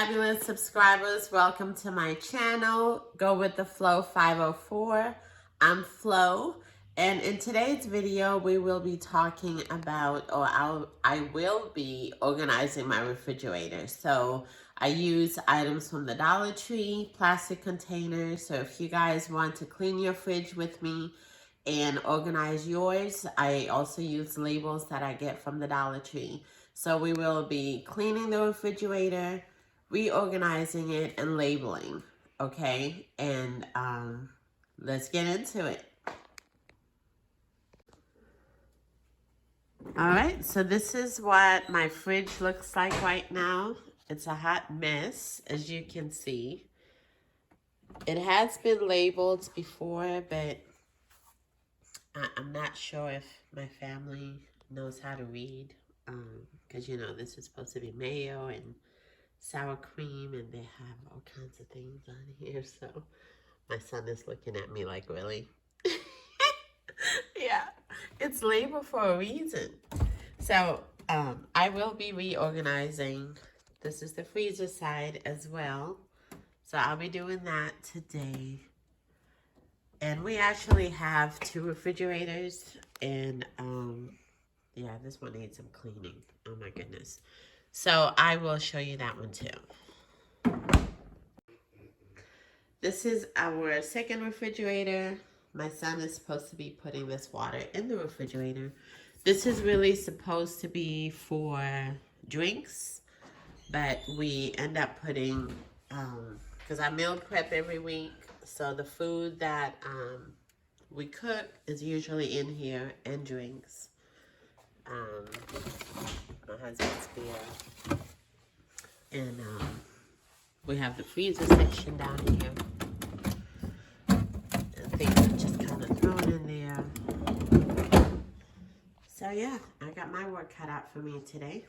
fabulous subscribers. Welcome to my channel, Go With The Flow 504. I'm Flo, and in today's video, we will be talking about, I will be organizing my refrigerator. So I use items from the Dollar Tree, plastic containers. So if you guys want to clean your fridge with me and organize yours, I also use labels that I get from the Dollar Tree. So we will be cleaning the refrigerator, reorganizing it, and labeling, okay? And let's get into it. All right, so this is what my fridge looks like right now. It's a hot mess, as you can see. It has been labeled before, but I'm not sure if my family knows how to read. Because, you know, this is supposed to be mayo and sour cream, and they have all kinds of things on here. So my son is looking at me like, really? Yeah, it's labeled for a reason. So I will be reorganizing. This is the freezer side as well. So I'll be doing that today. And we actually have 2 refrigerators, and yeah, this one needs some cleaning. Oh my goodness. So I will show you that one too. This is our second refrigerator. My son is supposed to be putting this water in the refrigerator. This is really supposed to be for drinks, but we end up putting, because I meal prep every week, so the food that we cook is usually in here, and drinks. My husband's beer. And we have the freezer section down here. And things are just kind of thrown in there. So yeah, I got my work cut out for me today.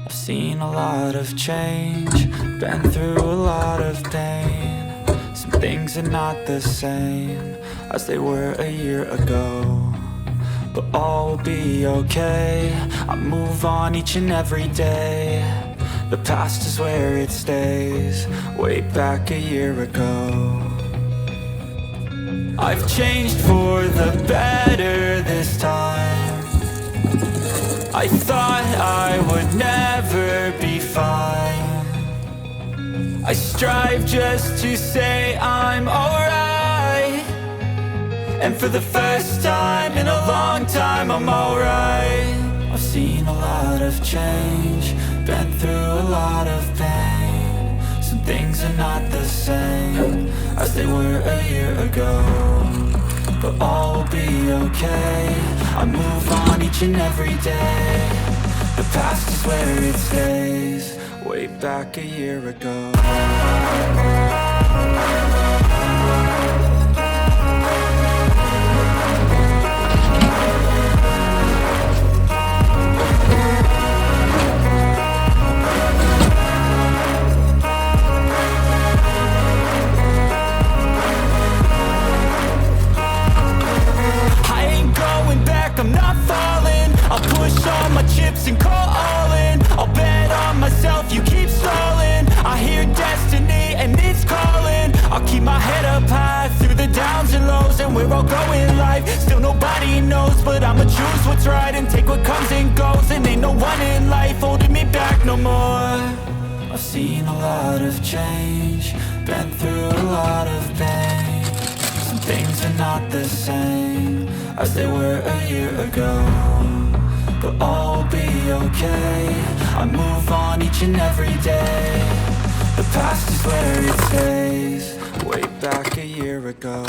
Seen a lot of change, been through a lot of pain. Some things are not the same as they were a year ago, but all will be okay. I move on each and every day. The past is where it stays, way back a year ago. I've changed for the better this time. I thought I would never be fine. I strive just to say I'm alright, and for the first time in a long time I'm alright. I've seen seen a lot of change, been through a lot of pain. Some things are not the same as they were a year ago, but all will be okay. I move on each and every day. The past is where it stays, way back a year ago. I'm not falling, I'll push all my chips and call all in. I'll bet on myself, you keep stalling. I hear destiny and it's calling. I'll keep my head up high through the downs and lows, and we're all going life. Still nobody knows, but I'ma choose what's right and take what comes and goes. And ain't no one in life holding me back no more. I've seen a lot of change, been through a lot of pain. Some things are not the same as they were a year ago, but all will be okay. I move on each and every day. The past is where it stays, way back a year ago.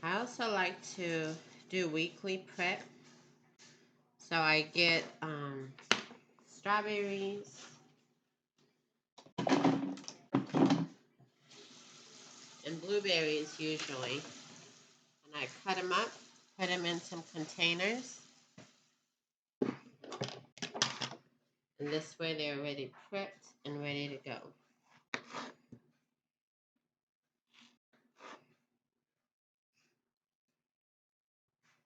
I also like to do weekly prep. So I get strawberries, and blueberries usually. And I cut them up, put them in some containers. And this way they're already prepped and ready to go.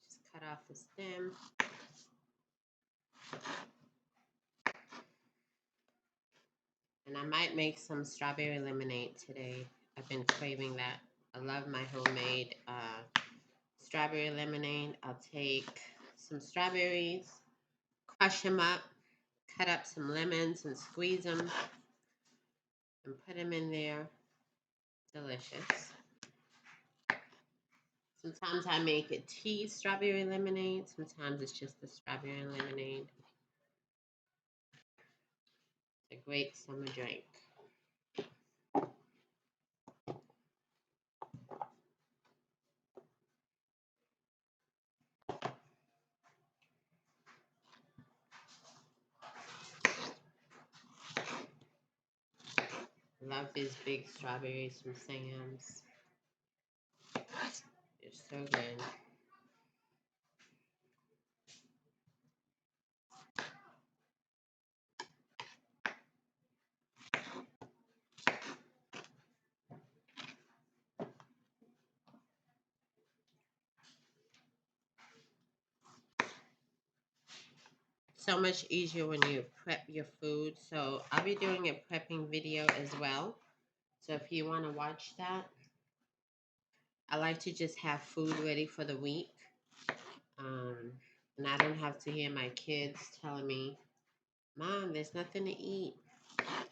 Just cut off the stem. And I might make some strawberry lemonade today. I've been craving that. I love my homemade strawberry lemonade. I'll take some strawberries, crush them up, cut up some lemons and squeeze them and put them in there. Delicious. Sometimes I make a tea strawberry lemonade. Sometimes it's just the strawberry lemonade. It's a great summer drink. Love these big strawberries from Sam's. They're so good. So much easier when you prep your food. So I'll be doing a prepping video as well. So if you want to watch that, I like to just have food ready for the week. And I don't have to hear my kids telling me, Mom, there's nothing to eat.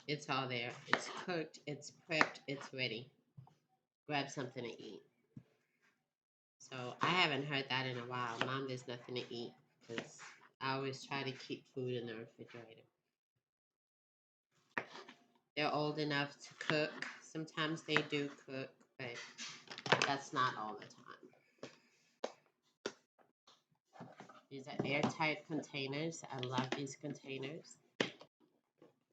It's all there. It's cooked, it's prepped, it's ready. Grab something to eat. So I haven't heard that in a while. Mom, there's nothing to eat, because I always try to keep food in the refrigerator. They're old enough to cook. Sometimes they do cook, but that's not all the time. These are airtight containers. I love these containers.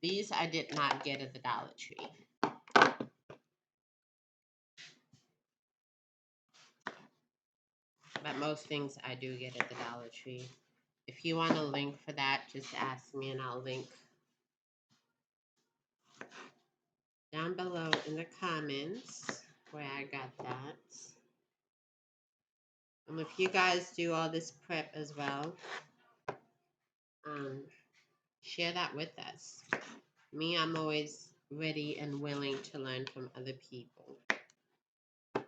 These I did not get at the Dollar Tree. But most things I do get at the Dollar Tree. If you want a link for that, just ask me and I'll link down below in the comments where I got that. And if you guys do all this prep as well, share that with us. Me, I'm always ready and willing to learn from other people. I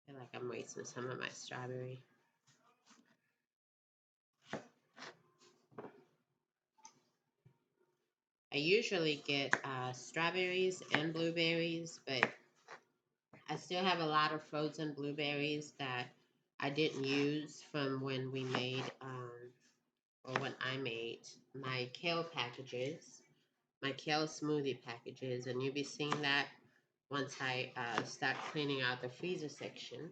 feel like I'm wasting some of my strawberry. I usually get strawberries and blueberries, but I still have a lot of frozen blueberries that I didn't use from when we made, or when I made my kale packages, my kale smoothie packages, and you'll be seeing that once I start cleaning out the freezer section.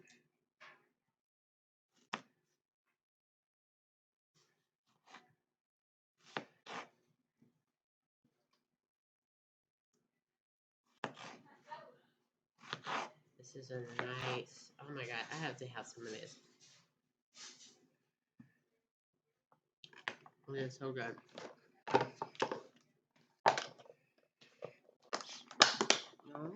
This is a nice, oh my God, I have to have some of this. It's so good. All right.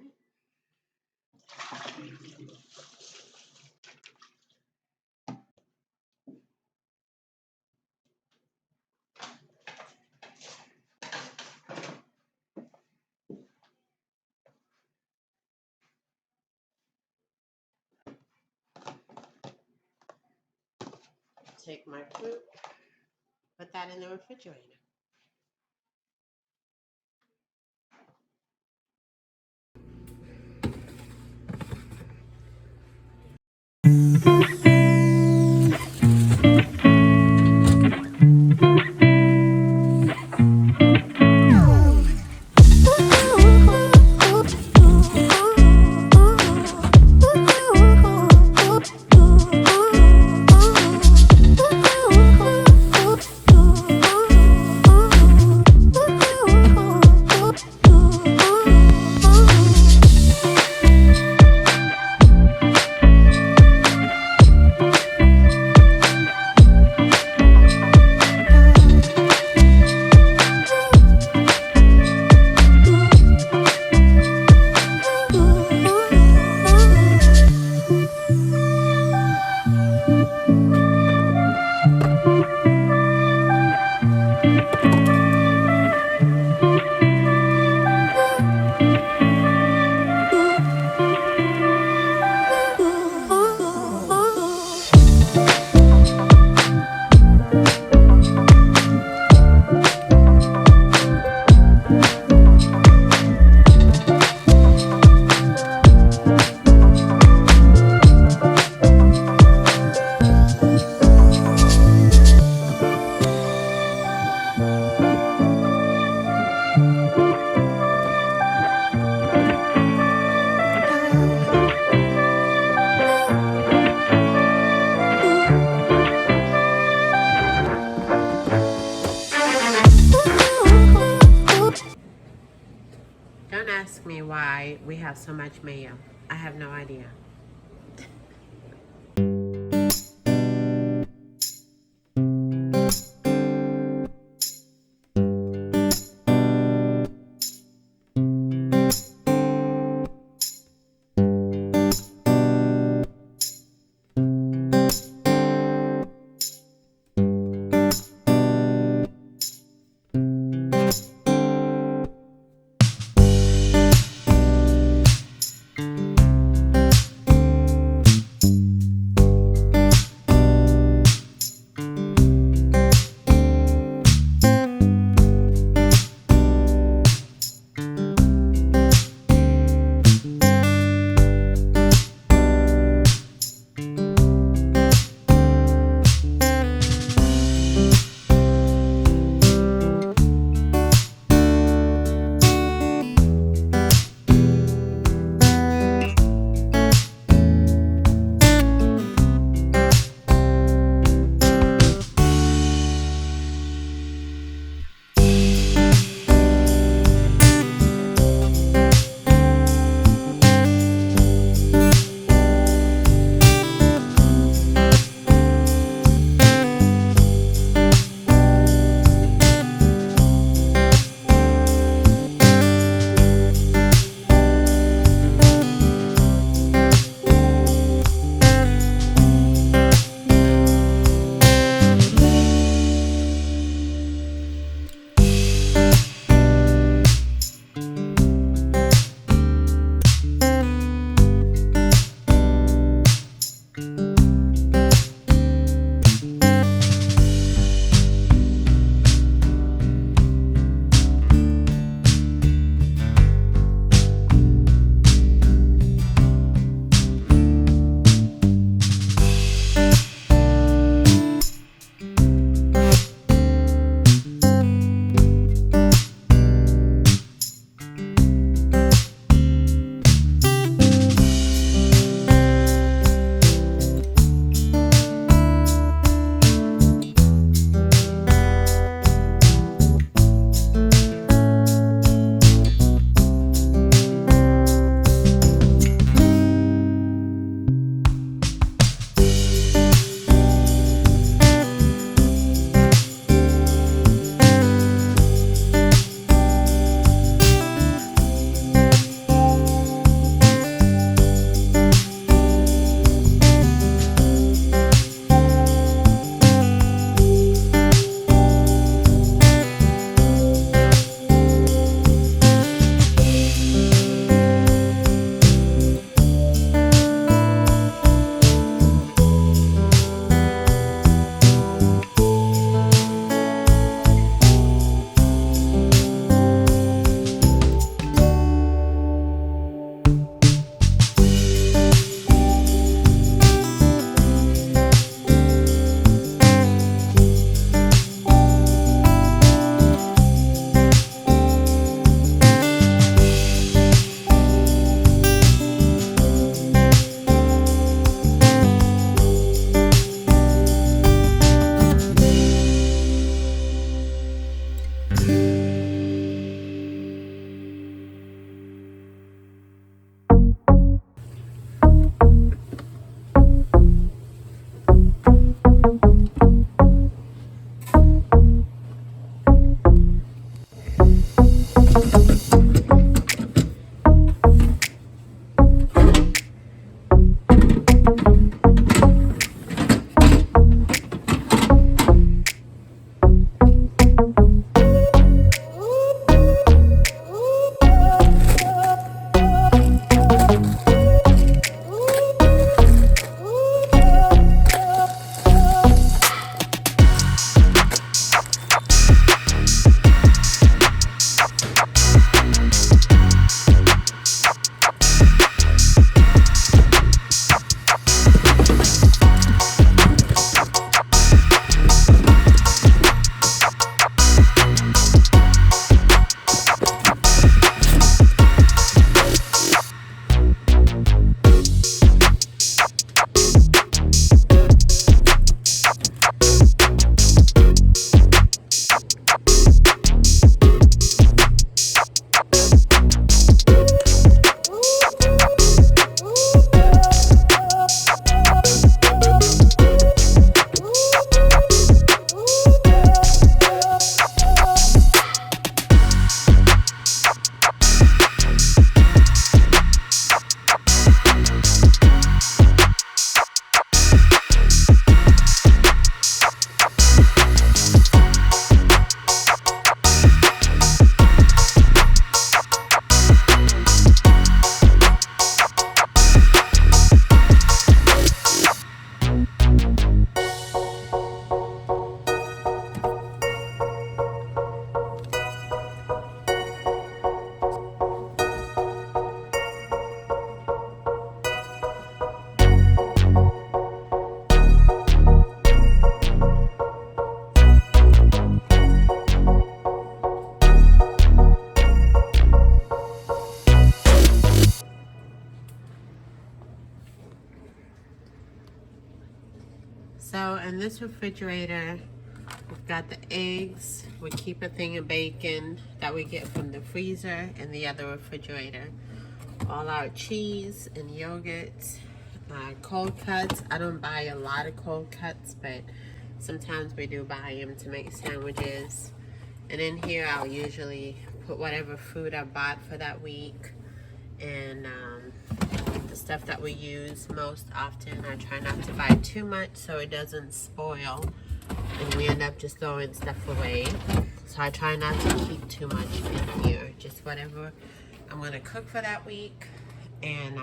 Take my fruit, put that in the refrigerator. Don't ask me why we have so much mayo. I have no idea. So in this refrigerator, we've got the eggs. We keep a thing of bacon that we get from the freezer in the other refrigerator. All our cheese and yogurt, cold cuts. I don't buy a lot of cold cuts, but sometimes we do buy them to make sandwiches. And in here, I'll usually put whatever food I bought for that week. And the stuff that we use most often. I try not to buy too much so it doesn't spoil and we end up just throwing stuff away. So I try not to keep too much in here, just whatever I'm gonna cook for that week and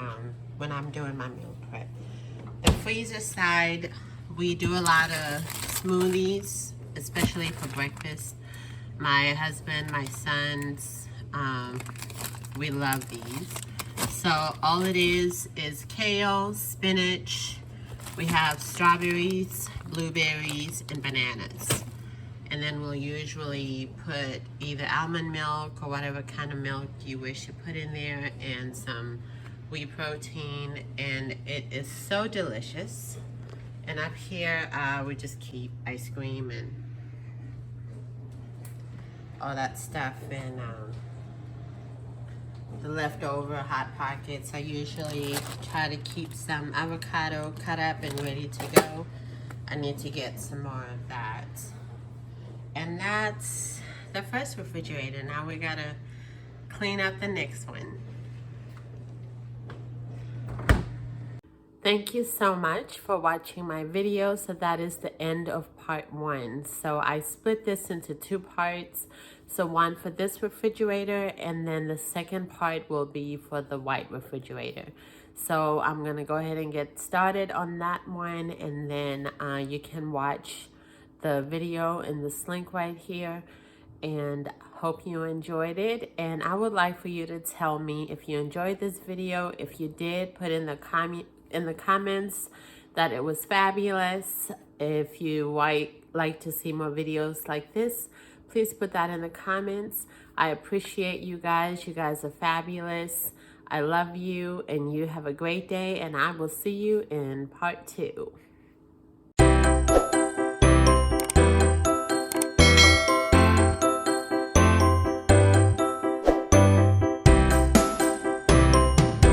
when I'm doing my meal prep. The freezer side, we do a lot of smoothies, especially for breakfast. My husband, my sons, we love these. So all it is kale, spinach, we have strawberries, blueberries, and bananas. And then we'll usually put either almond milk or whatever kind of milk you wish to put in there and some whey protein, and it is so delicious. And up here, we just keep ice cream and all that stuff and the leftover Hot Pockets. I usually try to keep some avocado cut up and ready to go. I need to get some more of that. And that's the first refrigerator. Now we gotta clean up the next one. Thank you so much for watching my video. So that is the end of part 1. So I split this into 2 parts. So one for this refrigerator and then the second part will be for the white refrigerator. So I'm gonna go ahead and get started on that one, and then you can watch the video in this link right here, and hope you enjoyed it. And I would like for you to tell me if you enjoyed this video. If you did, put in the comments that it was fabulous. If you like to see more videos like this, please put that in the comments. I appreciate you guys. You guys are fabulous. I love you, and you have a great day, and I will see you in part 2.